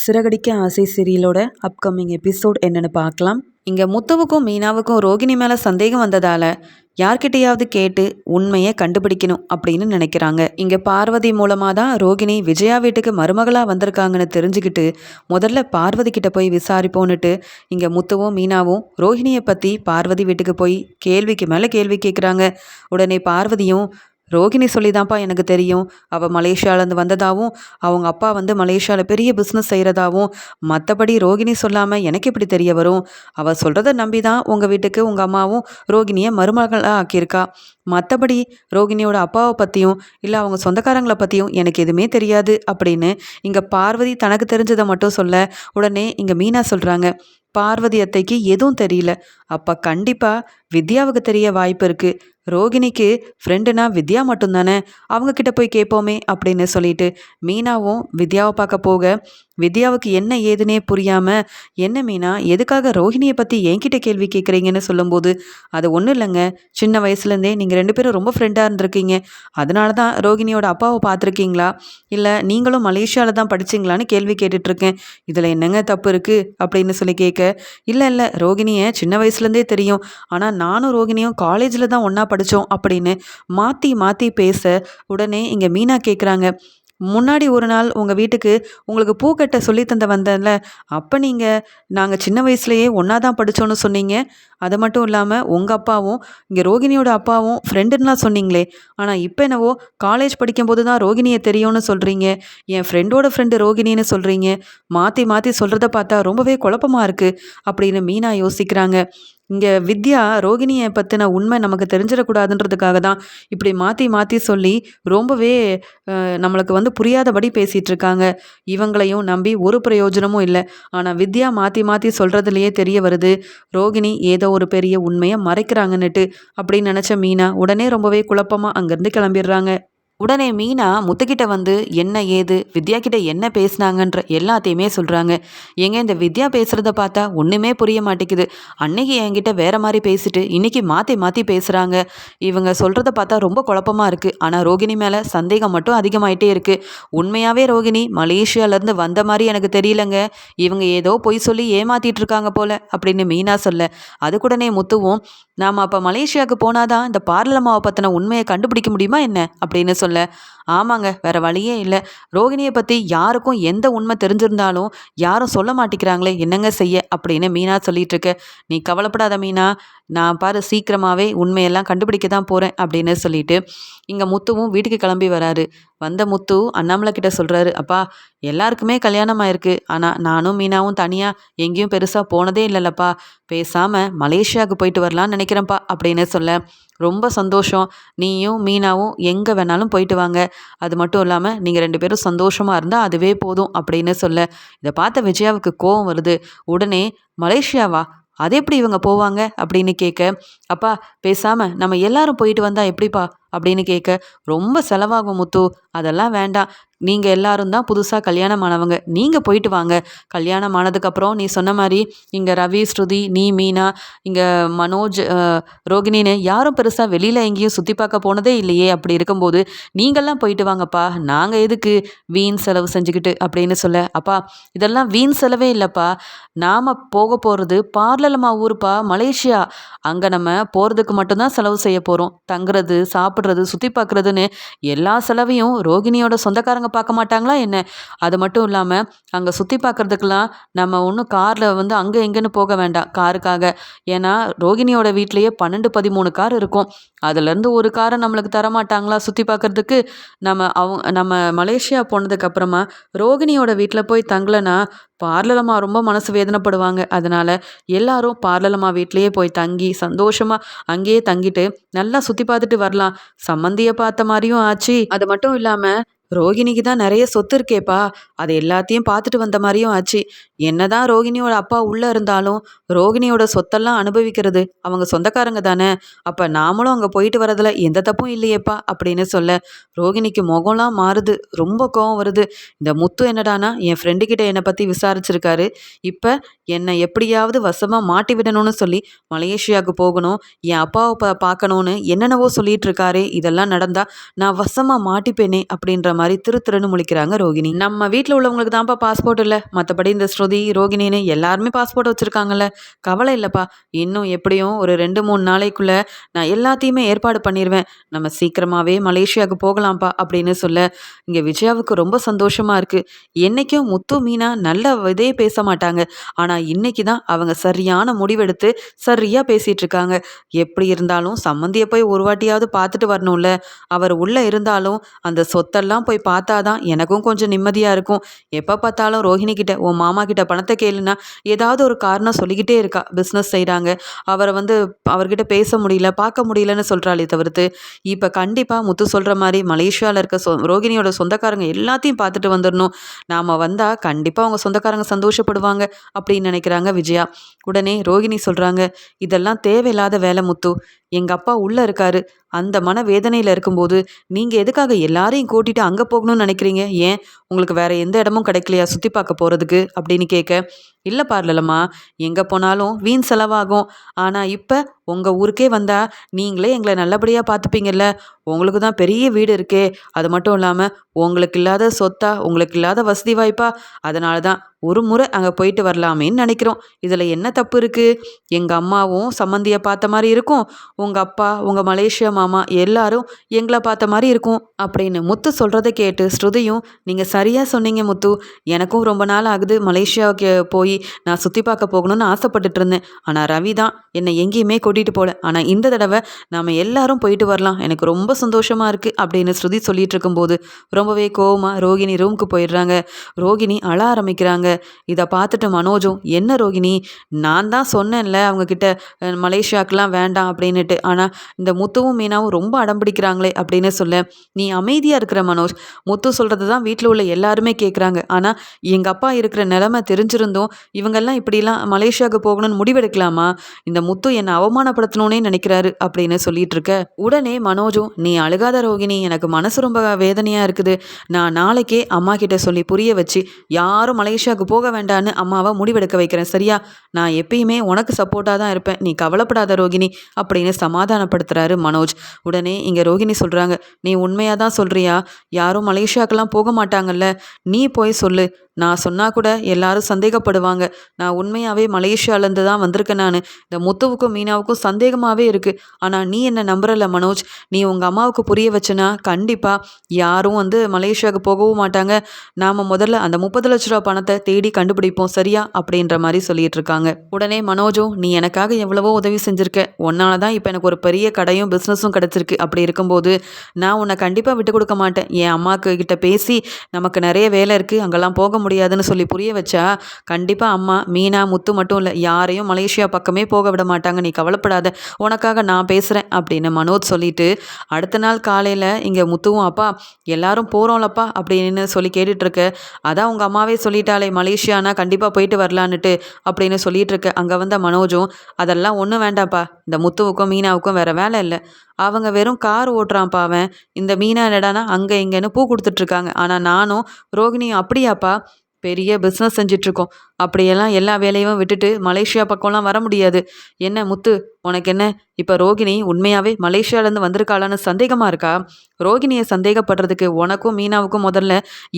சிறகடிக்க ஆசை சீரியலோட upcoming episode என்னன்னு பார்க்கலாம். இங்கே முத்துவுக்கும் மீனாவுக்கும் ரோகிணி மேலே சந்தேகம் வந்ததால் யார்கிட்டையாவது கேட்டு உண்மையை கண்டுபிடிக்கணும் அப்படின்னு நினைக்கிறாங்க. இங்கே பார்வதி மூலமாக தான் ரோகிணி விஜயா வீட்டுக்கு மருமகளாக வந்திருக்காங்கன்னு தெரிஞ்சுக்கிட்டு முதல்ல பார்வதி கிட்ட போய் விசாரிப்போன்னுட்டு இங்கே முத்துவும் மீனாவும் ரோஹிணியை பற்றி பார்வதி வீட்டுக்கு போய் கேள்விக்கு மேலே கேள்வி கேட்குறாங்க. உடனே பார்வதியும் ரோகிணி சொல்லிதான்ப்பா எனக்கு தெரியும். அவள் மலேசியாவிலேருந்து வந்ததாகவும் அவங்க அப்பா மலேசியாவில் பெரிய பிஸ்னஸ் செய்கிறதாகவும், மற்றபடி ரோகிணி சொல்லாமல் எனக்கு எப்படி தெரிய வரும்? அவள் சொல்கிறத நம்பி தான் உங்கள் வீட்டுக்கு உங்கள் அம்மாவும் ரோகிணியை மருமகளாக ஆக்கியிருக்கா. மற்றபடி ரோகிணியோட அப்பாவை பற்றியும் இல்லை அவங்க சொந்தக்காரங்களை பற்றியும் எனக்கு எதுவுமே தெரியாது அப்படின்னு இங்கே பார்வதி தனக்கு தெரிஞ்சதை மட்டும் சொல்ல, உடனே இங்கே மீனா சொல்கிறாங்க, பார்வதி அத்தைக்கு எதுவும் தெரியல. அப்போ கண்டிப்பாக வித்யாவுக்கு தெரிய வாய்ப்பு இருக்குது. ரோகிணிக்கு ஃப்ரெண்டுனா வித்யா மட்டும்தானே, அவங்கக்கிட்ட போய் கேட்போமே அப்படின்னு சொல்லிட்டு மீனாவும் வித்யாவை பார்க்க போக, வித்யாவுக்கு என்ன ஏதுனே புரியாமல், என்ன மீனா எதுக்காக ரோஹிணியை பற்றி என்கிட்ட கேள்வி கேட்குறீங்கன்னு சொல்லும்போது, அது ஒன்றும் இல்லைங்க, சின்ன வயசுலேருந்தே நீங்கள் 2 பேரும் ரொம்ப ஃப்ரெண்டாக இருந்திருக்கீங்க, அதனால தான் ரோஹிணியோட அப்பாவை பார்த்துருக்கீங்களா, இல்லை நீங்களும் மலேசியாவில் தான் படிச்சிங்களான்னு கேள்வி கேட்டுட்ருக்கேன், இதில் என்னங்க தப்பு இருக்குது அப்படின்னு சொல்லி கேட்க, இல்லை ரோகிணியை சின்ன வயசுலேருந்தே தெரியும், ஆனால் நானும் ரோகிணியும் காலேஜில் தான் ஒன்றா படித்தோம் அப்படின்னு மாற்றி மாற்றி பேச, உடனே இங்கே மீனா கேட்குறாங்க, முன்னாடி ஒரு நாள் உங்கள் வீட்டுக்கு உங்களுக்கு பூ கட்ட சொல்லி தந்த வந்தேன்ல, அப்போ நாங்கள் சின்ன வயசுலேயே ஒன்றா தான் படித்தோன்னு சொன்னீங்க. அது மட்டும் இல்லாமல் உங்கள் அப்பாவும் இங்கே ரோகிணியோட அப்பாவும் ஃப்ரெண்டுன்னா சொன்னீங்களே, ஆனால் இப்போ என்னவோ காலேஜ் படிக்கும்போது தான் ரோகிணியை தெரியும்னு சொல்கிறீங்க, என் ஃப்ரெண்டோட ஃப்ரெண்டு ரோகிணின்னு சொல்கிறீங்க, மாற்றி மாற்றி சொல்கிறத பார்த்தா ரொம்பவே குழப்பமாக இருக்குது அப்படின்னு மீனா யோசிக்கிறாங்க. இங்கே வித்யா ரோகிணியை பற்றின உண்மை நமக்கு தெரிஞ்சிடக்கூடாதுன்றதுக்காக தான் இப்படி மாற்றி மாற்றி சொல்லி ரொம்பவே நம்மளுக்கு புரியாதபடி பேசிகிட்டு இருக்காங்க. இவங்களையும் நம்பி ஒரு பிரயோஜனமும் இல்லை. ஆனால் வித்யா மாற்றி மாற்றி சொல்கிறதுலையே தெரிய வருது ரோகிணி ஏதோ ஒரு பெரிய உண்மையை மறைக்கிறாங்கன்னுட்டு அப்படின்னு நினச்ச மீனா உடனே ரொம்பவே குழப்பமாக அங்கேருந்து கிளம்பிடுறாங்க. உடனே மீனா முத்துக்கிட்ட என்ன ஏது வித்யா கிட்ட என்ன பேசுனாங்கன்ற எல்லாத்தையுமே சொல்கிறாங்க. ஏங்க இந்த வித்யா பேசுகிறத பார்த்தா ஒன்றுமே புரிய மாட்டேங்குது. அன்னைக்கு என்கிட்ட வேற மாதிரி பேசிட்டு இன்னைக்கு மாற்றி மாற்றி பேசுகிறாங்க. இவங்க சொல்கிறத பார்த்தா ரொம்ப குழப்பமாக இருக்குது. ஆனால் ரோகிணி மேலே சந்தேகம் மட்டும் அதிகமாயிட்டே இருக்குது. உண்மையாகவே ரோகிணி மலேசியாவிலேருந்து வந்த மாதிரி எனக்கு தெரியலங்க. இவங்க ஏதோ பொய் சொல்லி ஏமாத்திட்டு இருக்காங்க போல அப்படின்னு மீனா சொல்ல, அதுக்குடனே முத்துவும், நாம் அப்போ மலேசியாவுக்கு போனாதான் இந்த பார்லமாவை பற்றின உண்மையை கண்டுபிடிக்க முடியுமா என்ன அப்படின்னு சொல்ல, ஆமாங்க வேற வழியே இல்லை. ரோகிணியை பற்றி யாருக்கும் எந்த உண்மை தெரிஞ்சிருந்தாலும் யாரும் சொல்ல மாட்டேங்கிறாங்களே, என்னங்க செய்ய அப்படின்னு மீனா சொல்லிட்டு இருக்க. நீ கவலைப்படாத மீனா, நான் பாரு சீக்கிரமாகவே உண்மையெல்லாம் கண்டுபிடிக்க தான் போகிறேன் அப்படின்னு சொல்லிட்டு இங்கே முத்துவும் வீட்டுக்கு கிளம்பி வராரு. வந்த முத்து அண்ணாமலை கிட்ட சொல்கிறாரு, அப்பா எல்லாருக்குமே கல்யாணம் ஆயிருக்கு, ஆனால் நானும் மீனாவும் தனியாக எங்கேயும் பெருசாக போனதே இல்லைல்லப்பா, பேசாமல் மலேசியாவுக்கு போயிட்டு வரலான்னு நினைக்கிறேன்ப்பா அப்படின்னு சொல்ல, ரொம்ப சந்தோஷம், நீயும் மீனாவும் எங்கே வேணாலும் போயிட்டு வாங்க, அது மட்டும் இல்லாமல் நீங்கள் 2 பேரும் சந்தோஷமாக இருந்தால் அதுவே போதும் அப்படின்னு சொல்ல, இதை பார்த்த விஜயாவுக்கு கோவம் வருது. உடனே மலேசியாவா, அது எப்படி இவங்க போவாங்க அப்படின்னு கேட்க, அப்பா பேசாமல் நம்ம எல்லாரும் போயிட்டு வந்தால் எப்படிப்பா அப்படின்னு கேட்க, ரொம்ப செலவாகும் முத்து, அதெல்லாம் வேண்டாம், நீங்கள் எல்லாரும் தான் புதுசாக கல்யாணம் ஆனவங்க, நீங்கள் போயிட்டு வாங்க, கல்யாணம் ஆனதுக்கப்புறம் நீ சொன்ன மாதிரி இங்கே ரவி, ஸ்ருதி, நீ, மீனா, இங்கே மனோஜ், ரோகிணின்னு யாரும் பெருசாக வெளியில் எங்கேயும் சுற்றி பார்க்க போனதே இல்லையே, அப்படி இருக்கும்போது நீங்கள்லாம் போயிட்டு வாங்கப்பா, நாங்கள் எதுக்கு வீண் செலவு செஞ்சுக்கிட்டு அப்படின்னு சொல்ல, அப்பா இதெல்லாம் வீண் செலவே இல்லைப்பா, நாம் போக போகிறது பார்லலமா ஊருப்பா மலேசியா, அங்கே நம்ம போகிறதுக்கு மட்டும்தான் செலவு செய்ய போகிறோம், தங்குறது சாப்பிட்றது சுற்றி பார்க்குறதுன்னு எல்லா செலவையும் ரோகிணியோட சொந்தக்காரங்க பார்க்க மாட்டாங்களா என்ன? அது மட்டும் இல்லாமல் அங்கே சுற்றி பார்க்குறதுக்கெலாம் நம்ம ஒன்றும் காரில் அங்கே எங்கேன்னு போக வேண்டாம் காருக்காக, ஏன்னா ரோகிணியோட வீட்லேயே 12-13 கார் இருக்கும், அதுலேருந்து ஒரு காரை நம்மளுக்கு தரமாட்டாங்களா சுற்றி பார்க்குறதுக்கு, நம்ம மலேசியா போனதுக்கப்புறமா ரோகிணியோட வீட்டில் போய் தங்கலைன்னா பார்லலம்மா ரொம்ப மனசு வேதனைப்படுவாங்க, அதனால் எல்லாரும் பார்லலம்மா வீட்லேயே போய் தங்கி சந்தோஷமாக அங்கேயே தங்கிட்டு நல்லா சுற்றி பார்த்துட்டு வரலாம், சம்மந்தியை பார்த்த மாதிரியும் ஆச்சு, அது மட்டும் இல்லாமல் ரோகிணிக்கு தான் நிறைய சொத்து இருக்கேப்பா, அது எல்லாத்தையும் பார்த்துட்டு வந்த மாதிரியும் ஆச்சு, என்னதான் ரோகிணியோட அப்பா உள்ளே இருந்தாலும் ரோகிணியோட சொத்தெல்லாம் அனுபவிக்கிறது அவங்க சொந்தக்காரங்க தானே, அப்போ நாமளும் அங்கே போயிட்டு வரதில் எந்த தப்பும் இல்லையேப்பா அப்படின்னு சொல்ல, ரோகிணிக்கு முகம்லாம் மாறுது, ரொம்ப கோவம் வருது. இந்த முத்து என்னடானா என் ஃப்ரெண்டுக்கிட்ட என்னை பற்றி விசாரிச்சிருக்காரு, இப்போ என்னை எப்படியாவது வசமாக மாட்டி விடணும்னு சொல்லி மலேசியாவுக்கு போகணும், என் அப்பாவை பார்க்கணுன்னு என்னென்னவோ சொல்லிட்டு இருக்காரு, இதெல்லாம் நடந்தால் நான் வசமாக மாட்டிப்பேனே அப்படின்ற மாதிரி திருன்னு முழிக்கிறாங்க ரோகிணி. நம்ம வீட்டில் உள்ளவங்களுக்கு தான்ப்பா பாஸ்போர்ட் இல்லை, மற்றபடி இந்த ஸ்ருதி ரோகிணின்னு எல்லாருமே பாஸ்போர்ட் வச்சுருக்காங்கல்ல, கவலை இல்லைப்பா. இன்னும் எப்படியும் ஒரு 2-3 நாளைக்குள்ள நான் எல்லாத்தையுமே ஏற்பாடு பண்ணிடுவேன். நம்ம சீக்கிரமாகவே மலேசியாவுக்கு போகலாம்ப்பா அப்படின்னு சொல்ல இங்கே விஜயாவுக்கு ரொம்ப சந்தோஷமாக இருக்குது. என்றைக்கும் முத்து மீனா நல்ல இதே பேச மாட்டாங்க, ஆனால் இன்னைக்கு தான் அவங்க சரியான முடிவெடுத்து சரியாக பேசிகிட்டு இருக்காங்க. எப்படி இருந்தாலும் சம்மந்தியை போய் ஒரு வாட்டியாவது பார்த்துட்டு வரணும்ல. அவர் உள்ளே இருந்தாலும் அந்த சொத்தெல்லாம் போய் பார்த்தா தான் எனக்கும் கொஞ்சம் நிம்மதியாக இருக்கும். எப்போ பார்த்தாலும் ரோஹிணி கிட்ட உன் மாமா கிட்ட பணத்தை கேளுன்னா ஏதாவது ஒரு காரணம் சொல்லிக்கிட்டே இருக்கா. பிஸ்னஸ் செய்கிறாங்க, அவரை அவர்கிட்ட பேச முடியல பார்க்க முடியலன்னு சொல்கிறாளே தவிர்த்து, இப்போ கண்டிப்பாக முத்து சொல்கிற மாதிரி மலேசியாவில் இருக்க ரோகிணியோட சொந்தக்காரங்க எல்லாத்தையும் பார்த்துட்டு வந்துடணும். நாம் வந்தால் கண்டிப்பாக அவங்க சொந்தக்காரங்க சந்தோஷப்படுவாங்க அப்படின்னு நினைக்கிறாங்க விஜயா. உடனே ரோகிணி சொல்கிறாங்க, இதெல்லாம் தேவையில்லாத வேலை முத்து. எங்கள் அப்பா உள்ளே இருக்காரு, அந்த மன வேதனையில் இருக்கும்போது நீங்கள் எதுக்காக எல்லாரையும் கூட்டிகிட்டு அங்கே போகணும்னு நினைக்கிறீங்க? ஏன் உங்களுக்கு வேறு எந்த இடமும் கிடைக்கலையா சுற்றி பார்க்க போகிறதுக்கு அப்படின்னு கேட்க, இல்லை பார்லலம்மா, எங்கே போனாலும் வீண் செலவாகும். ஆனால் இப்போ உங்கள் ஊருக்கே வந்தால் நீங்களே எங்களை நல்லபடியாக பார்த்துப்பீங்கல்ல. உங்களுக்கு தான் பெரிய வீடு இருக்கே, அது மட்டும் இல்லாமல் உங்களுக்கு இல்லாத சொத்தா, உங்களுக்கு இல்லாத வசதி வாய்ப்பா, அதனால தான் ஒரு முறை அங்கே போயிட்டு வரலாமேன்னு நினைக்கிறோம். இதில் என்ன தப்பு இருக்குது? எங்கள் அம்மாவும் சம்மந்தியை பார்த்த மாதிரி இருக்கும், உங்கள் அப்பா உங்கள் மலேசியா மாமா எல்லாரும் எங்களை பார்த்த மாதிரி இருக்கும் அப்படின்னு முத்து சொல்கிறத கேட்டு ஸ்ருதியும், நீங்கள் சரியாக சொன்னீங்க முத்து, எனக்கும் ரொம்ப நாள் ஆகுது மலேசியாவுக்கு போய் நான் சுற்றி பார்க்க போகணும்னு ஆசைப்பட்டுட்டு இருந்தேன். ஆனால் ரவி தான் என்னை எங்கேயுமே கூட்டிகிட்டு போகல. ஆனால் இந்த தடவை நாம் எல்லாரும் போயிட்டு வரலாம், எனக்கு ரொம்ப சந்தோஷமாக இருக்குது அப்படின்னு ஸ்ருதி சொல்லிட்டு இருக்கும்போது ரொம்பவே கோவமாக ரோகிணி ரூமுக்கு போயிடுறாங்க. ரோகிணி அழ ஆரம்பிக்கிறாங்க. இதை பார்த்துட்டு மனோஜும், என்ன ரோகிணி, நான் தான் சொன்னேன்ல அவங்கக்கிட்ட மலேசியாவுக்கெலாம் வேண்டாம் அப்படின்னுட்டு, ஆனால் இந்த முத்துவும் மீனாவும் ரொம்ப அடம்பிடிக்கிறாங்களே அப்படின்னு சொல்ல, நீ அமைதியாக இருக்கிற மனோஜ், முத்து சொல்கிறது தான் வீட்டில் உள்ள எல்லாருமே கேட்குறாங்க. ஆனால் எங்கள் அப்பா இருக்கிற நிலைமை தெரிஞ்சிருந்தோம் இவங்கெல்லாம் இப்படிலாம் மலேசியாவுக்கு போகணும்னு முடிவெடுக்கலாமா? இந்த முத்து என்னை அவமானப்படுத்தணும்னே நினைக்கிறாரு அப்படின்னு சொல்லிட்டு இருக்க, உடனே மனோஜும், நீ அழுகாத ரோகிணி, எனக்கு மனசு ரொம்ப வேதனையாக இருக்குது. நான் நாளைக்கே அம்மா கிட்ட சொல்லி புரிய வச்சு யாரும் மலேசியாவுக்கு போக வேண்டான்னு அம்மாவை முடிவெடுக்க வைக்கிறேன், சரியா? நான் எப்பயுமே உனக்கு சப்போர்ட்டாக தான் இருப்பேன், நீ கவலைப்படாத ரோகிணி அப்படின்னு சமாதானப்படுத்துறாரு மனோஜ். உடனே இங்கே ரோகிணி சொல்கிறாங்க, நீ உண்மையாக தான் சொல்கிறியா? யாரும் மலேசியாவுக்கெல்லாம் போக மாட்டாங்கல்ல, நீ போய் சொல்லு. நான் சொன்னால் கூட எல்லாரும் சந்தேகப்படுவாங்க. நான் உண்மையாகவே மலேசியாவிலேருந்து தான் வந்திருக்கேன். நான் இந்த முத்துவுக்கும் மீனாவுக்கும் சந்தேகமாகவே இருக்குது. ஆனால் நீ என்ன நம்புறல மனோஜ், நீ உங்கள் அம்மாவுக்கு புரிய வச்சுனா கண்டிப்பாக யாரும் மலேசியாவுக்கு போகவும் மாட்டாங்க. நாம் முதல்ல அந்த 30 லட்ச ரூபா பணத்தை தேடி கண்டுபிடிப்போம், சரியா? அப்படின்ற மாதிரி சொல்லிட்டு இருக்காங்க. உடனே மனோஜும், நீ எனக்காக எவ்வளவோ உதவி செஞ்சுருக்க, உன்னால தான் இப்போ எனக்கு ஒரு பெரிய கடையும் பிஸ்னஸும் கிடச்சிருக்கு. அப்படி இருக்கும்போது நான் உன்னை கண்டிப்பாக விட்டு கொடுக்க மாட்டேன். என் அம்மாவுக்கு கிட்ட பேசி நமக்கு நிறைய வேலை இருக்குது, அங்கெல்லாம் போக முடியாதுன்னு சொல்லி புரிய வச்சா கண்டிப்பாக அம்மா மீனா முத்து மட்டும் இல்லை யாரையும் மலேசியா பக்கமே போக விட மாட்டாங்க, நீ கவலைப்படாத, உனக்காக நான் பேசுகிறேன் அப்படின்னு மனோஜ் சொல்லிட்டு, அடுத்த நாள் காலையில் இங்கே முத்துவும், அப்பா எல்லாரும் போகிறோம்லப்பா அப்படின்னு சொல்லி கேட்டுட்ருக்க, அதான் உங்கள் அம்மாவே சொல்லிட்டாலே மலேசியானா கண்டிப்பாக போயிட்டு வரலான்னுட்டு அப்படின்னு சொல்லிட்டு இருக்க. அங்கே வந்த மனோஜும், அதெல்லாம் ஒன்றும் வேண்டாம்ப்பா, இந்த முத்துவுக்கும் மீனாவுக்கும் வேறு வேலை இல்லை, அவங்க வெறும் கார் ஓட்டுறான்ப்பா அவன், இந்த மீனா என்னடானா அங்கே இங்கேன்னு பூ கொடுத்துட்ருக்காங்க, ஆனால் நானும் ரோகிணியும் அப்படியாப்பா பெரிய பிஸ்னஸ் செஞ்சிட்ருக்கோம், அப்படியெல்லாம் எல்லா வேலையும் விட்டுட்டு மலேசியா பக்கம்லாம் வர முடியாது. என்ன முத்து, உனக்கு என்ன இப்போ ரோகிணி உண்மையாகவே மலேசியாவிலேருந்து வந்திருக்காளான்னு சந்தேகமாக இருக்கா? ரோகிணியை சந்தேகப்படுறதுக்கு உனக்கும் மீனாவுக்கும் முதல்ல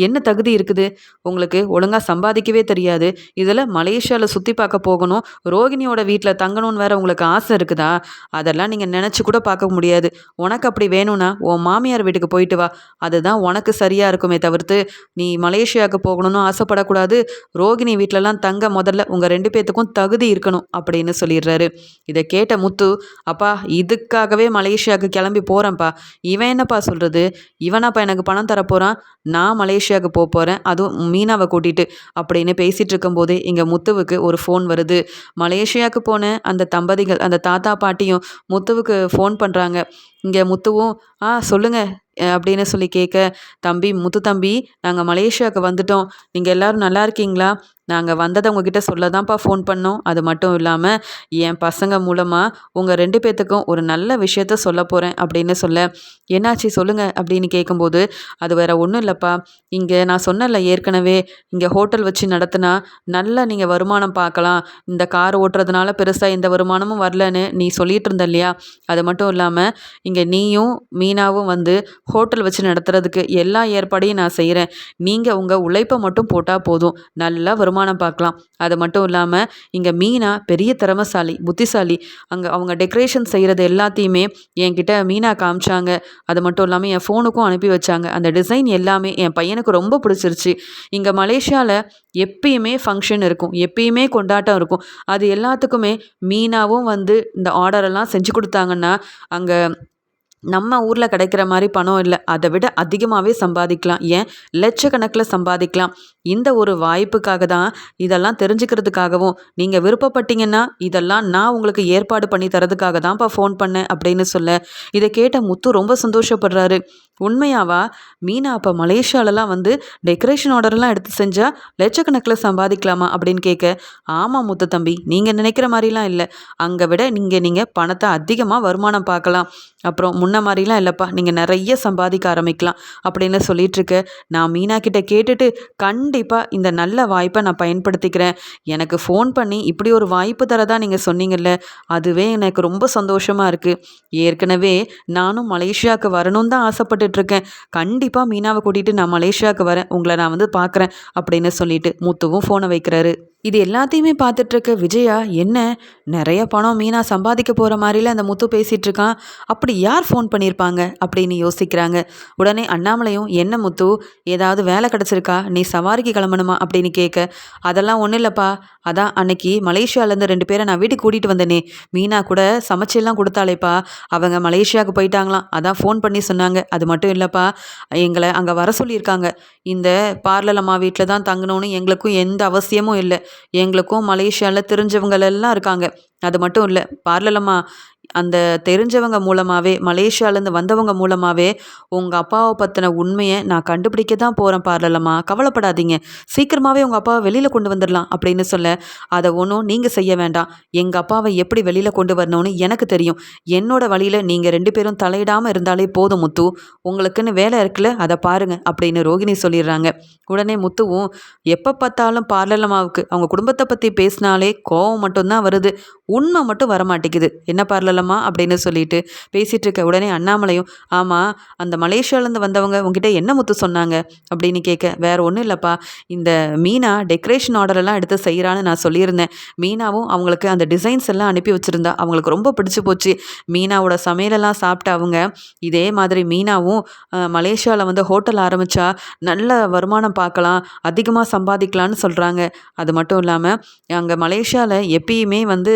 என்ன தகுதி இருக்குது? உங்களுக்கு ஒழுங்காக சம்பாதிக்கவே தெரியாது, இதில் மலேசியாவில் சுற்றி பார்க்க போகணும், ரோகிணியோட வீட்டில் தங்கணும்னு வேற உங்களுக்கு ஆசை இருக்குதா? அதெல்லாம் நீங்கள் நினச்சி கூட பார்க்க முடியாது. உனக்கு அப்படி வேணும்னா உன் மாமியார் வீட்டுக்கு போயிட்டு வா, அதுதான் உனக்கு சரியாக இருக்குமே தவிர்த்து நீ மலேசியாவுக்கு போகணும்னு ஆசைப்படக்கூடாது. ரோகிணி வீட்டிலலாம் தங்க முதல்ல உங்கள் 2 பேர்த்துக்கும் தகுதி இருக்கணும் அப்படின்னு சொல்லிடுறாரு. இதை கேட்ட முத்து, அப்பா இதுக்காகவே மலேசியாவுக்கு கிளம்பி போகிறேன்ப்பா, இவன் என்னப்பா சொல்கிறது, இவனாப்பா எனக்கு பணம் தரப்போகிறான், நான் மலேசியாவுக்கு போகிறேன், அதுவும் மீனாவை கூட்டிகிட்டு அப்படின்னு பேசிகிட்டு இருக்கும்போதே இங்கே முத்துவுக்கு ஒரு ஃபோன் வருது. மலேசியாவுக்கு போன அந்த தம்பதிகள், அந்த தாத்தா பாட்டியும் முத்துவுக்கு ஃபோன் பண்ணுறாங்க. இங்கே முத்துவும், சொல்லுங்க அப்படின்னு சொல்லி கேட்க, தம்பி முத்து தம்பி, நாங்கள் மலேசியாவுக்கு வந்துட்டோம், நீங்கள் எல்லோரும் நல்லா இருக்கீங்களா? நாங்கள் வந்ததை உங்ககிட்ட சொல்ல தான்ப்பா ஃபோன் பண்ணோம். அது மட்டும் இல்லாமல் என் பசங்க மூலமாக உங்கள் 2 பேத்துக்கும் ஒரு நல்ல விஷயத்த சொல்ல போகிறேன் அப்படின்னு சொல்ல, என்னாச்சு சொல்லுங்கள் அப்படின்னு கேட்கும்போது, அது வேற ஒன்றும் இல்லைப்பா. இங்கே நான் சொன்னேன்ல ஏற்கனவே, இங்கே ஹோட்டல் வச்சு நடத்துனா நல்லா நீங்கள் வருமானம் பார்க்கலாம். இந்த கார் ஓட்டுறதுனால பெருசாக எந்த வருமானமும் வரலன்னு நீ சொல்லிட்டு இருந்த இல்லையா? அது மட்டும் இல்லாமல் இங்கே நீயும் மீனாவும் வந்து ஹோட்டல் வச்சு நடத்துறதுக்கு எல்லா ஏற்பாடையும் நான் செய்கிறேன். நீங்கள் உங்கள் உழைப்பை மட்டும் போட்டால் போதும். நல்லா வருமானம் பார்க்கலாம். அது மட்டும் இல்லாமல் இங்கே மீனா பெரிய திறமைசாலி, புத்திசாலி. அங்கே அவங்க டெக்கரேஷன் செய்கிறது எல்லாத்தையுமே என்கிட்ட மீனா காமிச்சாங்க. அது மட்டும் இல்லாமல் என் ஃபோனுக்கும் அனுப்பி வச்சாங்க. அந்த டிசைன் எல்லாமே என் பையனுக்கு ரொம்ப பிடிச்சிருச்சு. இங்கே மலேசியாவில் எப்பயுமே ஃபங்க்ஷன் இருக்கும், எப்பயுமே கொண்டாட்டம் இருக்கும். அது எல்லாத்துக்குமே மீனாவும் வந்து இந்த ஆர்டரெல்லாம் செஞ்சு கொடுத்தாங்கன்னா, அங்கே நம்ம ஊரில் கிடைக்கிற மாதிரி பணம் இல்லை, அதை விட அதிகமாகவே சம்பாதிக்கலாம். ஏன் லட்சக்கணக்கில் சம்பாதிக்கலாம். இந்த ஒரு வாய்ப்புக்காக தான், இதெல்லாம் தெரிஞ்சுக்கிறதுக்காகவும் நீங்கள் விருப்பப்பட்டீங்கன்னா இதெல்லாம் நான் உங்களுக்கு ஏற்பாடு பண்ணி தரதுக்காக தான்ப்பா ஃபோன் பண்ணேன் அப்படின்னு சொல்ல, இதை கேட்ட முத்து ரொம்ப சந்தோஷப்படுறாரு. உண்மையாவா? மீனா அப்போ மலேசியாலலாம் வந்து டெக்கரேஷன் ஆர்டர்லாம் எடுத்து செஞ்சால் லட்சக்கணக்கில் சம்பாதிக்கலாமா அப்படின்னு கேட்க, ஆமாம் முத்து தம்பி, நீங்கள் நினைக்கிற மாதிரிலாம் இல்லை. அங்கே விட நீங்கள் பணத்தை அதிகமாக வருமானம் பார்க்கலாம். அப்புறம் முன்ன மாதிரிலாம் இல்லைப்பா, நீங்கள் நிறைய சம்பாதிக்க ஆரம்பிக்கலாம் அப்படின்னு சொல்லிகிட்ருக்க, நான் மீனா கிட்ட கேட்டுட்டு கண்டிப்பாக இந்த நல்ல வாய்ப்பை நான் பயன்படுத்திக்கிறேன். எனக்கு ஃபோன் பண்ணி இப்படி ஒரு வாய்ப்பு தரதா நீங்கள் சொன்னீங்கல்ல, அதுவே எனக்கு ரொம்ப சந்தோஷமாக இருக்குது. ஏற்கனவே நானும் மலேசியாவுக்கு வரணும்னு தான் ஆசைப்பட்டுட்ருக்கேன். கண்டிப்பாக மீனாவை கூட்டிகிட்டு நான் மலேசியாவுக்கு வரேன், உங்களை நான் வந்து பார்க்குறேன் அப்படின்னு சொல்லிட்டு முத்துவும் ஃபோனை வைக்கிறாரு. இது எல்லாத்தையுமே பார்த்துட்ருக்க விஜயா, என்ன நிறைய பணம் மீனா சம்பாதிக்க போகிற மாதிரில அந்த முத்து பேசிகிட்டு இருக்கான், அப்படி யார் ஃபோன் பண்ணியிருப்பாங்க அப்படின்னு யோசிக்கிறாங்க. உடனே அண்ணாமலையும், என்ன முத்து, ஏதாவது வேலை கிடச்சிருக்கா, நீ சவாரிக்கு கிளம்பணுமா அப்படின்னு கேட்க, அதெல்லாம் ஒன்றும் இல்லைப்பா, அதான் அன்னைக்கு மலேசியாவிலேருந்து 2 பேரை நான் வீட்டுக்கு கூட்டிகிட்டு வந்தேனே, மீனா கூட சமைச்செல்லாம் கொடுத்தாலேப்பா, அவங்க மலேசியாவுக்கு போயிட்டாங்களாம், அதான் ஃபோன் பண்ணி சொன்னாங்க. அது மட்டும் இல்லைப்பா, எங்களை அங்கே வர சொல்லியிருக்காங்க. இந்த பார்லர் அம்மா வீட்டில் தான் தங்கணும்னு எங்களுக்கும் எந்த அவசியமும் இல்லை. எங்களுக்கும் மலேசியாவில் தெரிஞ்சவங்களெல்லாம் இருக்காங்க. அது மட்டும் இல்லை, பார்லலம்மா அந்த தெரிஞ்சவங்க மூலமாகவே, மலேசியாவிலேருந்து வந்தவங்க மூலமாகவே உங்கள் அப்பாவை பற்றின உண்மையை நான் கண்டுபிடிக்க தான் போகிறேன் பார்லலம்மா, கவலைப்படாதீங்க, சீக்கிரமாகவே உங்கள் அப்பாவை வெளியில் கொண்டு வந்துடலாம் அப்படின்னு சொல்ல, அதை ஒன்றும் நீங்கள் செய்ய வேண்டாம், எங்கள் அப்பாவை எப்படி வெளியில் கொண்டு வரணும்னு எனக்கு தெரியும். என்னோட வழியில் நீங்கள் 2 பேரும் தலையிடாமல் இருந்தாலே போதும் முத்து, உங்களுக்குன்னு வேலை இருக்குல்ல, அதை பாருங்கள் அப்படின்னு ரோகிணி சொல்லிடுறாங்க. உடனே முத்துவும், எப்போ பார்த்தாலும் பார்லலம்மாவுக்கு அவங்க குடும்பத்தை பற்றி பேசினாலே கோவம் மட்டும்தான் வருது, உண்மை மட்டும் வரமாட்டேங்குது, என்ன பார்லலம்மா அப்படின்னு சொல்லிட்டு பேசிகிட்டு இருக்க. உடனே அண்ணாமலையும், ஆமாம், அந்த மலேசியாவிலேருந்து வந்தவங்க உங்ககிட்ட என்ன முத்து சொன்னாங்க அப்படின்னு கேட்க, வேற ஒன்றும் இல்லைப்பா, இந்த மீனா டெக்கரேஷன் ஆர்டரெல்லாம் எடுத்து செய்கிறான்னு நான் சொல்லியிருந்தேன். மீனாவும் அவங்களுக்கு அந்த டிசைன்ஸ் எல்லாம் அனுப்பி வச்சுருந்தா, அவங்களுக்கு ரொம்ப பிடிச்சி போச்சு. மீனாவோட சமையலெல்லாம் சாப்பிட்டு அவங்க இதே மாதிரி மீனாவும் மலேசியாவில் வந்து ஹோட்டல் ஆரம்பித்தா நல்ல வருமானம் பார்க்கலாம், அதிகமாக சம்பாதிக்கலான்னு சொல்கிறாங்க. அது மட்டும் இல்லாமல் அங்கே மலேசியாவில் எப்பயுமே வந்து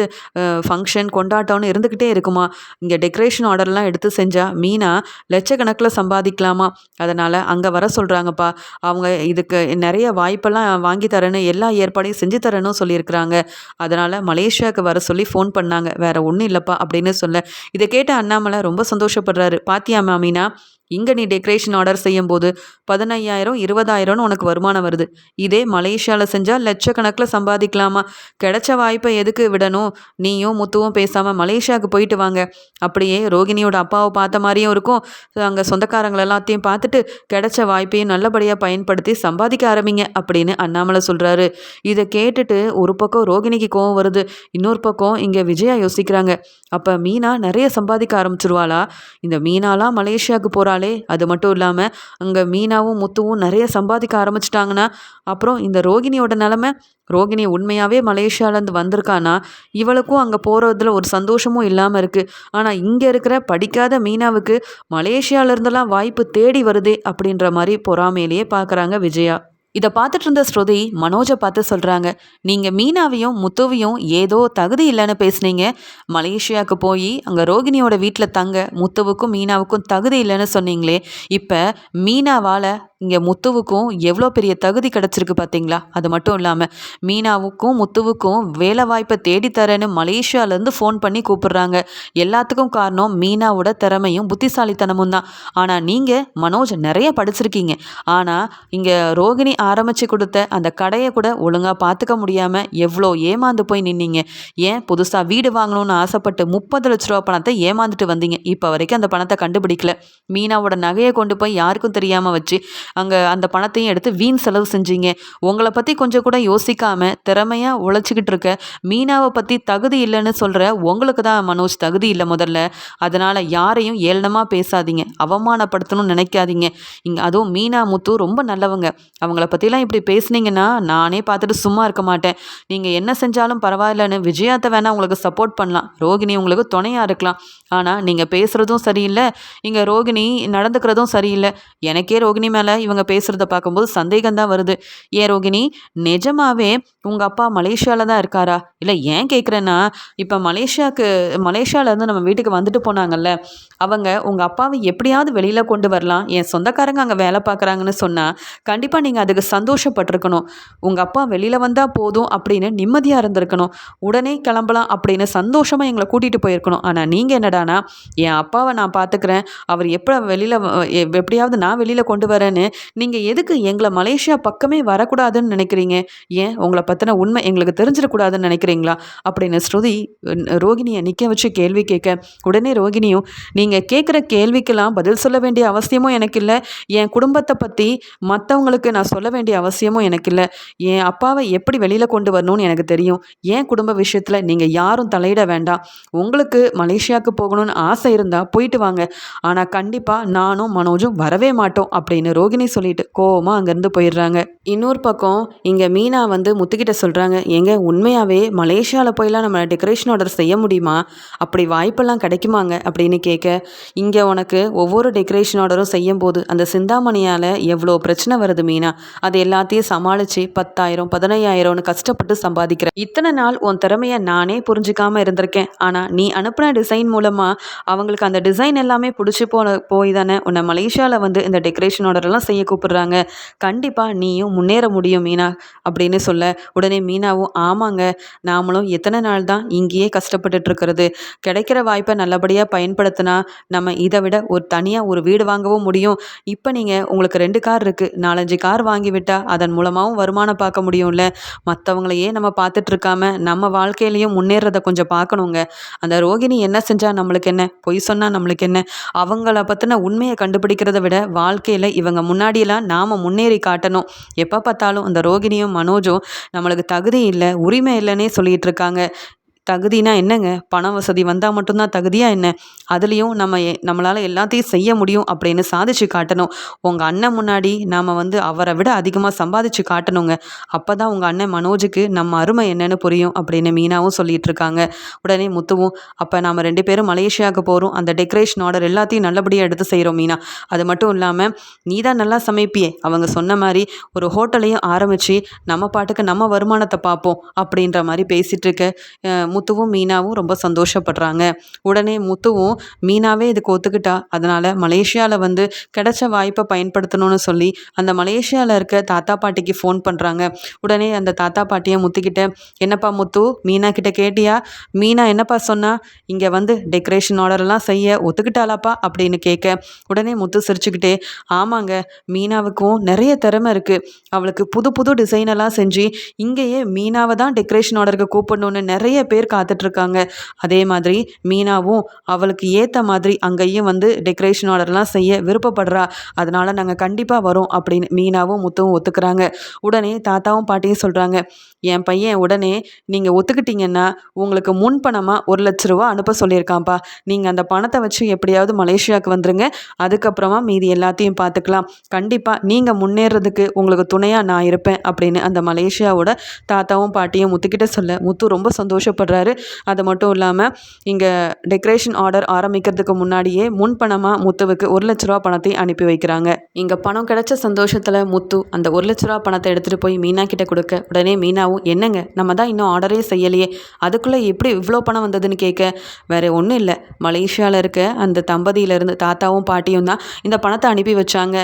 ஃபங்க்ஷன் கொண்டாட்டம்னு இருந்துக்கிட்டே இருக்குமா. இங்கே டெக்கரேஷன் ஆர்டர்லாம் எடுத்து செஞ்சால் மீனா லட்சக்கணக்கில் சம்பாதிக்கலாமா. அதனால் அங்கே வர சொல்கிறாங்கப்பா. அவங்க இதுக்கு நிறைய வாய்ப்பெல்லாம் வாங்கி தரேன்னு, எல்லா ஏற்பாடையும் செஞ்சு தரேன்னு சொல்லியிருக்கிறாங்க. அதனால் மலேசியாவுக்கு வர சொல்லி ஃபோன் பண்ணாங்க, வேறு ஒன்றும் இல்லைப்பா அப்படின்னு சொல்ல, இதை கேட்ட அண்ணாமலை ரொம்ப சந்தோஷப்படுறாரு. பாத்தியாமா மீனா, இங்கே நீ டெக்கரேஷன் ஆர்டர் செய்யும்போது 15,000 20,000ன்னு உனக்கு வருமானம் வருது. இதே மலேசியாவில் செஞ்சால் லட்சக்கணக்கில் சம்பாதிக்கலாமா. கிடைச்ச வாய்ப்பை எதுக்கு விடணும். நீயும் முத்துவும் பேசாமல் மலேசியாவுக்கு போயிட்டு வாங்க. அப்படியே ரோகிணியோட அப்பாவை பார்த்த மாதிரியும் இருக்கும், அங்கே சொந்தக்காரங்கள் எல்லாத்தையும் பார்த்துட்டு கிடைச்ச வாய்ப்பையும் நல்லபடியாக பயன்படுத்தி சம்பாதிக்க ஆரம்பிங்க அப்படின்னு அண்ணாமலை சொல்கிறாரு. இதை கேட்டுட்டு ஒரு பக்கம் ரோகிணிக்கு கோவம் வருது, இன்னொரு பக்கம் இங்கே விஜயா யோசிக்கிறாங்க, அப்போ மீனா நிறைய சம்பாதிக்க ஆரம்பிச்சிருவாளா. இந்த மீனாலாம் மலேசியாவுக்கு போகிறாள், அது மட்டும் இல்லாமல் அங்கே மீனாவும் முத்துவும் நிறைய சம்பாதிக்க ஆரம்பிச்சிட்டாங்கன்னா அப்புறம் இந்த ரோகிணியோட நிலமை. ரோகிணி உண்மையாகவே மலேசியாவிலேருந்து வந்திருக்கானா, இவளுக்கும் அங்கே போகிறதுல ஒரு சந்தோஷமும் இல்லாமல் இருக்குது. ஆனால் இங்கே இருக்கிற படிக்காத மீனாவுக்கு மலேசியாவிலேருந்தெல்லாம் வாய்ப்பு தேடி வருதே அப்படின்ற மாதிரி பொறாமையிலேயே பார்க்குறாங்க விஜயா. இதை பார்த்துட்டு இருந்த ஸ்ருதி மனோஜை பார்த்து சொல்கிறாங்க, நீங்கள் மீனாவையும் முத்துவையும் ஏதோ தகுதி இல்லைன்னு பேசுனீங்க, மலேசியாவுக்கு போய் அங்கே ரோகிணியோட வீட்டில் தங்க முத்துவுக்கும் மீனாவுக்கும் தகுதி இல்லைன்னு சொன்னீங்களே, இப்போ மீனாவால் இங்கே முத்துவுக்கும் எவ்வளோ பெரிய தகுதி கிடச்சிருக்கு பார்த்தீங்களா. அது மட்டும் இல்லாமல் மீனாவுக்கும் முத்துவுக்கும் வேலை வாய்ப்பை தேடித்தரேன்னு மலேசியாவிலேருந்து ஃபோன் பண்ணி கூப்பிடுறாங்க. எல்லாத்துக்கும் காரணம் மீனாவோட திறமையும் புத்திசாலித்தனமும் தான். ஆனால் நீங்கள் மனோஜ் நிறைய படிச்சிருக்கீங்க, ஆனால் இங்கே ரோகிணி ஆரம்பித்து கொடுத்த அந்த கடையை கூட ஒழுங்காக பார்த்துக்க முடியாமல் எவ்வளோ ஏமாந்து போய் நின்னீங்க. ஏன் புதுசாக வீடு வாங்கணும்னு ஆசைப்பட்டு 30 லட்ச ரூபா பணத்தை ஏமாந்துட்டு வந்தீங்க. இப்போ வரைக்கும் அந்த பணத்தை கண்டுபிடிக்கல. மீனாவோட நகையை கொண்டு போய் யாருக்கும் தெரியாமல் வச்சு அங்கே அந்த பணத்தையும் எடுத்து வீண் செலவு செஞ்சீங்க. உங்களை பற்றி கொஞ்சம் கூட யோசிக்காமல் திறமையாக உழைச்சிக்கிட்டு இருக்க மீனாவை பற்றி தகுதி இல்லைன்னு சொல்கிற உங்களுக்கு தான் மனோஜ் தகுதி இல்லை முதல்ல. அதனால் யாரையும் ஏளனமாக பேசாதீங்க, அவமானப்படுத்தணும்னு நினைக்காதீங்க. அதுவும் மீனா முத்து ரொம்ப நல்லவங்க. அவங்கள பற்றிலாம் இப்படி பேசுனீங்கன்னா நானே பார்த்துட்டு சும்மா இருக்க மாட்டேன். நீங்கள் என்ன செஞ்சாலும் பரவாயில்லன்னு விஜயாத்தை வேணால் உங்களுக்கு சப்போர்ட் பண்ணலாம், ரோகிணி உங்களுக்கு துணையாக இருக்கலாம். ஆனால் நீங்கள் பேசுகிறதும் சரியில்லை, இங்கே ரோகிணி நடந்துக்கிறதும் சரியில்லை. எனக்கே ரோகிணி மேலே இவங்க பேசுகிறத பார்க்கும்போது சந்தேகம்தான் வருது. ஏன் ரோகிணி, நிஜமாவே உங்கள் அப்பா மலேசியாவில் தான் இருக்காரா? இல்லை ஏன் கேட்குறேன்னா, இப்போ மலேசியாவிலேருந்து நம்ம வீட்டுக்கு வந்துட்டு போனாங்கல்ல, அவங்க உங்கள் அப்பாவை எப்படியாவது வெளியில் கொண்டு வரலாம், என் சொந்தக்காரங்க அங்கே வேலை பார்க்குறாங்கன்னு சொன்னால் கண்டிப்பாக நீங்கள் அதுக்கு சந்தோஷப்பட்டிருக்கணும். உங்கள் அப்பா வெளியில் வந்தால் போதும் அப்படின்னு நிம்மதியாக இருந்திருக்கணும். உடனே கிளம்பலாம் அப்படின்னு சந்தோஷமாக எங்களை கூட்டிகிட்டு போயிருக்கணும். ஆனால் நீங்கள் என்னடானா, என் அப்பாவை நான் பார்த்துக்கிறேன், அவர் எப்படியாவது நான் வெளியில் கொண்டு வரேன்னு நீங்கள் எதுக்கு எங்களை மலேசியா பக்கமே வரக்கூடாதுன்னு நினைக்கிறீங்க? ஏன் உங்களை பற்றின உண்மை எங்களுக்கு தெரிஞ்சிடக்கூடாதுன்னு நினைக்கிறீங்களா? அப்படின்னு ஸ்ருதி ரோகிணியை நிற்க வச்சு கேள்வி கேட்க, உடனே ரோகிணியும், நீங்கள் கேட்குற கேள்விக்கெல்லாம் பதில் சொல்ல வேண்டிய அவசியமும் எனக்கு இல்லை, என் குடும்பத்தை பற்றி மற்றவங்களுக்கு நான் சொல்ல வேண்டிய அவசியமும் எனக்கு இல்லை. என் அப்பாவை எப்படி வெளியில் கொண்டு வரணும்னு எனக்கு தெரியும். என் குடும்ப விஷயத்தில் நீங்கள் யாரும் தலையிட வேண்டாம். உங்களுக்கு மலேசியாவுக்கு போகணும்னு ஆசை இருந்தால் போயிட்டு வாங்க, ஆனால் கண்டிப்பாக நானும் மனோஜும் வரவே மாட்டோம் அப்படின்னு ரோகிணி சொல்லிட்டு கோவமாக அங்கேருந்து போயிடுறாங்க. இன்னொரு பக்கம் இங்கே மீனா வந்து முத்துக்கிட்ட சொல்கிறாங்க, ஏங்க உண்மையாகவே மலேசியாவில் போயெல்லாம் நம்ம டெக்கரேஷன் ஆர்டர் செய்ய முடியுமா? அப்படி வாய்ப்பெல்லாம் கிடைக்குமாங்க அப்படின்னு கேட்க, இங்கே உனக்கு ஒவ்வொரு டெக்கரேஷன் ஆர்டரும் செய்யும் போது அந்த சிந்தாமணியால் எவ்வளோ பிரச்சனை வருது மீனா, அது எல்லாத்தையும் சமாளித்து 10,000 15,000ன்னு கஷ்டப்பட்டு சம்பாதிக்கிறேன். இத்தனை நாள் உன் திறமையை நானே புரிஞ்சிக்காமல் இருந்திருக்கேன். ஆனால் நீ அனுப்பின டிசைன் மூலமாக அவங்களுக்கு அந்த டிசைன் எல்லாமே பிடிச்சி போய் தானே உன்னை மலேசியாவில் வந்து இந்த டெக்கரேஷன் ஆர்டரெல்லாம் செய்ய கூப்பிடுறாங்க. கண்டிப்பாக நீயும் முன்னேற முடியும் மீனா அப்படின்னு சொல்ல, உடனே மீனாவும், ஆமாங்க, நாமளும் எத்தனை நாள் தான் இங்கேயே கஷ்டப்பட்டுட்டு இருக்கிறது, கிடைக்கிற வாய்ப்பை நல்லபடியாக பயன்படுத்தினா நம்ம இதை விட தனியாக ஒரு வீடு வாங்கவும் முடியும். இப்போ நீங்கள் உங்களுக்கு 2 கார் இருக்குது, 4-5 கார் வாங்கி விட்டால் அதன் மூலமாகவும் வருமானம் பார்க்க முடியும்ல. மற்றவங்களையே நம்ம பார்த்துட்டு இருக்காம நம்ம வாழ்க்கையிலையும் முன்னேறதை கொஞ்சம் பார்க்கணுங்க. அந்த ரோகிணி என்ன செஞ்சால் நம்மளுக்கு என்ன, பொய் சொன்னால் நம்மளுக்கு என்ன, அவங்கள பற்றின உண்மையை கண்டுபிடிக்கிறத விட வாழ்க்கையில் இவங்க முன்னாடியெல்லாம் நாம் முன்னேறி காட்டணும். எப்போ பார்த்தாலும் அந்த ரோகிணியும் மனோஜும் நம்மளுக்கு தகுதி இல்லை, உரிமை இல்லைன்னே சொல்லிகிட்டு இருக்காங்க. தகுதினா என்னங்க, பண வசதி வந்தால் மட்டும்தான் தகுதியா என்ன? அதுலேயும் நம்மளால் எல்லாத்தையும் செய்ய முடியும் அப்படின்னு சாதிச்சு காட்டணும். உங்கள் அண்ணன் முன்னாடி நாம் வந்து அவரை விட அதிகமாக சம்பாதிச்சு காட்டணுங்க. அப்போ தான் உங்கள் அண்ணன் மனோஜுக்கு நம்ம அருமை என்னன்னு புரியும் அப்படின்னு மீனாவும் சொல்லிட்டு இருக்காங்க. உடனே முத்துவும், அப்போ நாம் 2 பேரும் மலேசியாவுக்கு போகிறோம், அந்த டெக்கரேஷன் ஆர்டர் எல்லாத்தையும் நல்லபடியாக எடுத்து செய்கிறோம் மீனா. அது மட்டும் இல்லாமல் நீ தான் நல்லா சமைப்பியே, அவங்க சொன்ன மாதிரி ஒரு ஹோட்டலையும் ஆரம்பித்து நம்ம பாட்டுக்கு நம்ம வருமானத்தை பார்ப்போம் அப்படின்ற மாதிரி பேசிகிட்டு இருக்க முத்துவும் மீனாவும் ரொம்ப சந்தோஷப்படுறாங்க. உடனே முத்துவும், மீனாவே இதுக்கு ஒத்துக்கிட்டா, அதனால் மலேசியாவில் வந்து கிடைச்ச வாய்ப்பை பயன்படுத்தணும்னு சொல்லி அந்த மலேசியாவில் இருக்க தாத்தா பாட்டிக்கு ஃபோன் பண்ணுறாங்க. உடனே அந்த தாத்தா பாட்டியை முத்துக்கிட்ட, என்னப்பா முத்து, மீனா கிட்ட கேட்டியா? மீனா என்னப்பா சொன்னா? இங்கே வந்து டெக்கரேஷன் ஆர்டர்லாம் செய்ய ஒத்துக்கிட்டாலாப்பா அப்படின்னு கேட்க, உடனே முத்து சிரிச்சுக்கிட்டே, ஆமாங்க, மீனாவுக்கும் நிறைய திறமை இருக்குது, அவளுக்கு புது புது டிசைனெல்லாம் செஞ்சு இங்கேயே மீனாவை தான் டெக்கரேஷன் ஆர்டருக்கு கூப்பிடணுன்னு நிறைய பேர் காத்துட்ருக்காங்க. அதே மாதிரி மீனாவும் அவளுக்கு ஏற்ற மாதிரி அங்கேயும் வந்து டெக்கரேஷன் ஆர்டர்லாம் செய்ய விருப்பப்படுறா, அதனால் நாங்கள் கண்டிப்பாக வரோம் அப்படின்னு மீனாவும் முத்துவும் ஒத்துக்கிறாங்க. உடனே தாத்தாவும் பாட்டியும் சொல்கிறாங்க, என் பையன் உடனே நீங்கள் ஒத்துக்கிட்டீங்கன்னா உங்களுக்கு முன்பணமாக 1,00,000 ரூபா அனுப்ப சொல்லியிருக்கான்ப்பா, நீங்கள் அந்த பணத்தை வச்சு எப்படியாவது மலேசியாவுக்கு வந்துருங்க, அதுக்கப்புறமா மீதி எல்லாத்தையும் பார்த்துக்கலாம், கண்டிப்பாக நீங்கள் முன்னேறதுக்கு உங்களுக்கு துணையாக நான் இருப்பேன் அப்படின்னு அந்த மலேசியாவோட தாத்தாவும் பாட்டியும் முத்துக்கிட்ட சொல்ல முத்து ரொம்ப சந்தோஷப்படுறாரு. அது மட்டும் இல்லாமல் இங்கே டெக்கரேஷன் ஆர்டர் ஆரம்பிக்கிறதுக்கு முன்னாடியே முன்பணமாக முத்துவுக்கு 1,00,000 ரூபா பணத்தை அனுப்பி வைக்கிறாங்க. இங்கே பணம் கிடைச்ச சந்தோஷத்தில் முத்து அந்த 1,00,000 ரூபா பணத்தை எடுத்துகிட்டு போய் மீனா கிட்ட கொடுக்க, உடனே மீனாவும், என்னங்க நம்ம தான் இன்னும் ஆர்டரே செய்யலையே, அதுக்குள்ளே எப்படி இவ்வளோ பணம் வந்ததுன்னு கேட்க, வேறு ஒன்றும் இல்லை, மலேசியாவில் இருக்க அந்த தம்பதியிலேருந்து தாத்தாவும் பாட்டியும் தான் இந்த பணத்தை அனுப்பி வச்சாங்க.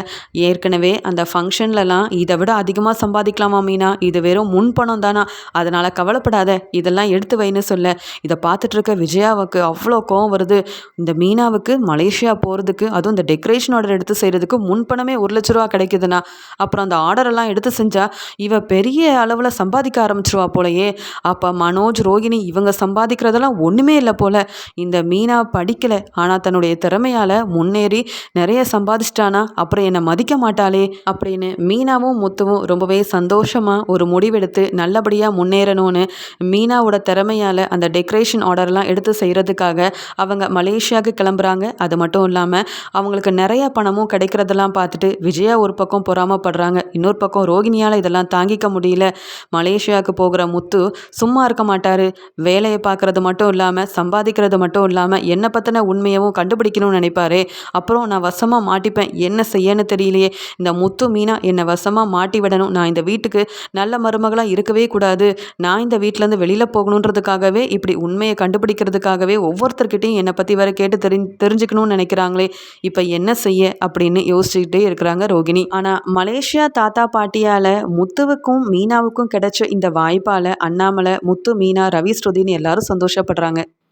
ஏற்கனவே அந்த ஃபங்க்ஷன்லலாம் இதை விட அதிகமாக சம்பாதிக்கலாமா மீனா, இது வெறும் முன்பணம் தானா, அதனால் கவலைப்படாத, இதெல்லாம் எடுத்து வைன்னு அப்படின்னு சொல்ல இதை பார்த்துட்டு இருக்க விஜயாவுக்கு அவ்வளோ கோவம் வருது. இந்த மீனாவுக்கு மலேசியா போகிறதுக்கு அதுவும் இந்த டெக்கரேஷன் ஆர்டர் எடுத்து செய்கிறதுக்கு முன்பணமே 1,00,000 கிடைக்குதுன்னா அப்புறம் அந்த ஆர்டரெல்லாம் எடுத்து செஞ்சால் இவ பெரிய அளவில் சம்பாதிக்க ஆரம்பிச்சிருவா போலயே. அப்போ மனோஜ் ரோகிணி இவங்க சம்பாதிக்கிறதெல்லாம் ஒன்றுமே இல்லை போல. இந்த மீனா படிக்கலை ஆனால் தன்னுடைய திறமையால் முன்னேறி நிறைய சம்பாதிச்சிட்டானா அப்புறம் என்னை மதிக்க மாட்டாளே அப்படின்னு மீனாவும் முத்துவும் ரொம்பவே சந்தோஷமாக ஒரு முடிவெடுத்து நல்லபடியாக முன்னேறணும்னு மீனாவோட திறமையால் அந்த டெக்கரேஷன் ஆர்டர்லாம் எடுத்து செய்கிறதுக்காக அவங்க மலேசியாவுக்கு கிளம்புறாங்க. அது மட்டும் இல்லாமல் அவங்களுக்கு நிறைய பணமும் கிடைக்கிறதெல்லாம் பார்த்துட்டு விஜயா ஒரு பக்கம் பொறாமப்படுறாங்க. இன்னொரு பக்கம் ரோகிணியால் இதெல்லாம் தாங்கிக்க முடியல. மலேசியாவுக்கு போகிற முத்து சும்மா இருக்க மாட்டார். வேலையை பார்க்குறது மட்டும் இல்லாமல் சம்பாதிக்கிறது மட்டும் இல்லாமல் என்னை பற்றின உண்மையவும் கண்டுபிடிக்கணும்னு நினைப்பாரு. அப்புறம் நான் வசமாக மாட்டிப்பேன், என்ன செய்யன்னு தெரியலையே. இந்த முத்து மீனா என்னை வசமாக மாட்டி விடணும். நான் இந்த வீட்டுக்கு நல்ல மருமகளாக இருக்கவே கூடாது. நான் இந்த வீட்டிலேருந்து வெளியில் போகணுன்றதுக்காகவே இப்படி உண்மையை கண்டுபிடிக்கிறதுக்காகவே ஒவ்வொருத்தர்கிட்டையும் என்னை பற்றி வேற கேட்டு தெரிஞ்சுக்கணும்னு நினைக்கிறாங்களே. இப்போ என்ன செய்ய அப்படின்னு யோசிச்சுக்கிட்டே இருக்கிறாங்க ரோகிணி. ஆனால் மலேசியா தாத்தா பாட்டியால் முத்துவுக்கும் மீனாவுக்கும் கிடைச்ச இந்த வாய்ப்பால் அண்ணாமலை, முத்து, மீனா, ரவி, ஸ்ருதின்னு எல்லாரும் சந்தோஷப்படுறாங்க.